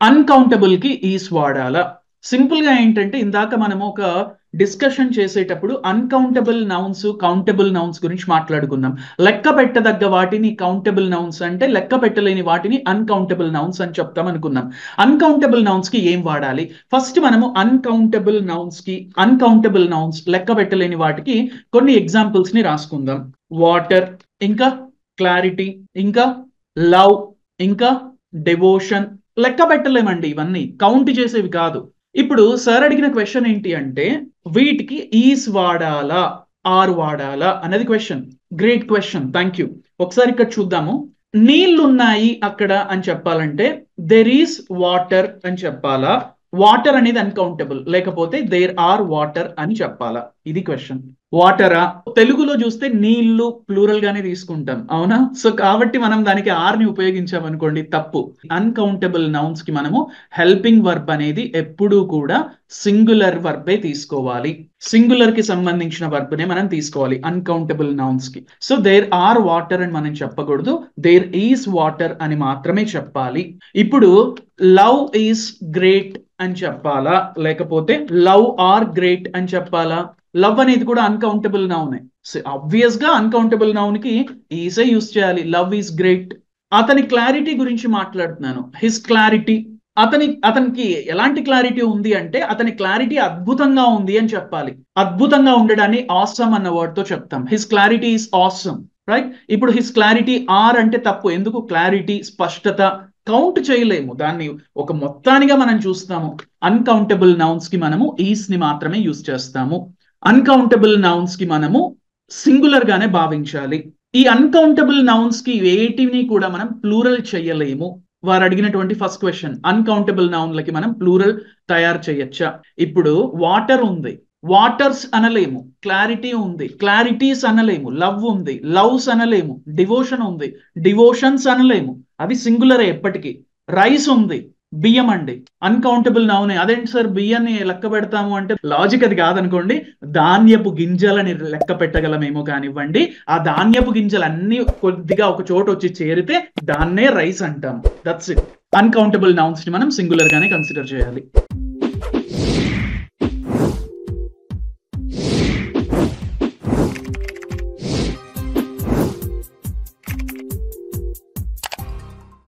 Uncountable కి is వాడాలా? Simple గా ఏంటంటే ఇందాక మనము ఒక డిస్కషన్ చేసేటప్పుడు అన్కౌంటబుల్ నౌన్స్ కౌంటబుల్ నౌన్స్ గురించి మాట్లాడుకున్నాం. లెక్క పెట్టదగ్గ వాటిని కౌంటబుల్ నౌన్స్ అంటే, లెక్క పెట్టలేని వాటిని అన్కౌంటబుల్ నౌన్స్ అని చెప్తాం అనుకున్నాం. అన్కౌంటబుల్ నౌన్స్ కి ఏం వాడాలి? ఫస్ట్ మనము అన్కౌంటబుల్ నౌన్స్ లెక్క పెట్టలేని వాటికి కొన్ని ఎగ్జాంపుల్స్ ని రాసుకుందాం. వాటర్, ఇంకా క్లారిటీ, ఇంకా లవ్, ఇంకా డెవోషన్. లెక్క పెట్టలేమండి, ఇవన్నీ కౌంట్ చేసేవి కాదు. ఇప్పుడు సార్ అడిగిన క్వశ్చన్ ఏంటి అంటే, వీటికి ఈస్ వాడాలా ఆర్ వాడాలా అనేది question. Great question, thank you. ఒకసారి ఇక్కడ చూద్దాము. నీళ్లున్నాయి అక్కడ అని చెప్పాలంటే దెర్ ఈస్ వాటర్ అని చెప్పాలా? వాటర్ అనేది అన్కౌంటబుల్, లేకపోతే దేర్ ఆర్ వాటర్ అని చెప్పాలా? ఇది క్వశ్చన్. వాటరా? తెలుగులో చూస్తే నీళ్లు ప్లూరల్ గానే తీసుకుంటాం, అవునా? సో కాబట్టి మనం దానికి ఆర్ ని ఉపయోగించామనుకోండి, తప్పు. అన్కౌంటబుల్ నౌన్స్ కి మనము హెల్పింగ్ వర్బ్ అనేది ఎప్పుడూ కూడా సింగులర్ వర్బే తీసుకోవాలి. సింగులర్ కి సంబంధించిన వర్బ్ నే మనం తీసుకోవాలి అన్కౌంటబుల్ నౌన్స్ కి. సో దేర్ ఆర్ వాటర్ అని మనం చెప్పకూడదు, దేర్ ఈస్ వాటర్ అని మాత్రమే చెప్పాలి. ఇప్పుడు లవ్ ఈస్ గ్రేట్ అని చెప్పాలా, లేకపోతే లవ్ ఆర్ గ్రేట్ అని చెప్పాలా? లవ్ అనేది కూడా అన్కౌంటబుల్ నౌనే. ఆబ్వియస్ గా అన్కౌంటబుల్ నౌన్ కి ఈసే యూస్ చేయాలి. Love is great. అతని క్లారిటీ గురించి మాట్లాడుతున్నాను, హిస్ క్లారిటీ. అతనికి ఎలాంటి క్లారిటీ ఉంది అంటే, అతని క్లారిటీ అద్భుతంగా ఉంది అని చెప్పాలి. అద్భుతంగా ఉండడాన్ని ఆసమ్ అన్న వర్డ్ తో చెప్తాం. His clarity is awesome, right? ఇప్పుడు హిస్ క్లారిటీ ఆర్ అంటే తప్పు. ఎందుకు? క్లారిటీ, స్పష్టత కౌంట్ చేయలేము, దాన్ని ఒక మొత్తానిగా మనం చూస్తాము. అన్కౌంటబుల్ నౌన్స్ కి మనము ఈస్ ని మాత్రమే యూస్ చేస్తాము. అన్కౌంటబుల్ నౌన్స్ కి మనము సింగులర్ గానే భావించాలి. ఈ అన్కౌంటబుల్ నౌన్స్ కి వేటిని కూడా మనం ప్లూరల్ చేయలేము. వారు అడిగినటువంటి ఫస్ట్ క్వశ్చన్, అన్కౌంటబుల్ నౌన్లకి మనం ప్లూరల్ తయారు చేయొచ్చా? ఇప్పుడు వాటర్ ఉంది, వాటర్స్ అనలేము. క్లారిటీ ఉంది, క్లారిటీస్ అనలేము. లవ్ ఉంది, లవ్స్ అనలేము. డివోషన్ ఉంది, డివోషన్స్ అనలేము. అవి సింగులరే ఎప్పటికీ. రైస్ ఉంది, బియ్యం అండి, అన్కౌంటబుల్ నౌనే. అదేంటి సార్ బియ్యాన్ని లెక్క పెడతాము అంటే, లాజిక్ అది కాదనుకోండి. ధాన్యపు గింజలని లెక్క పెట్టగలమేమో కానివ్వండి, ఆ ధాన్యపు గింజలు అన్ని కొద్దిగా ఒక చోట వచ్చి చేరితే దాన్నే రైస్ అంటాం. That's it. అన్కౌంటబుల్ నౌన్స్ ని మనం సింగులర్ గానే కన్సిడర్ చేయాలి.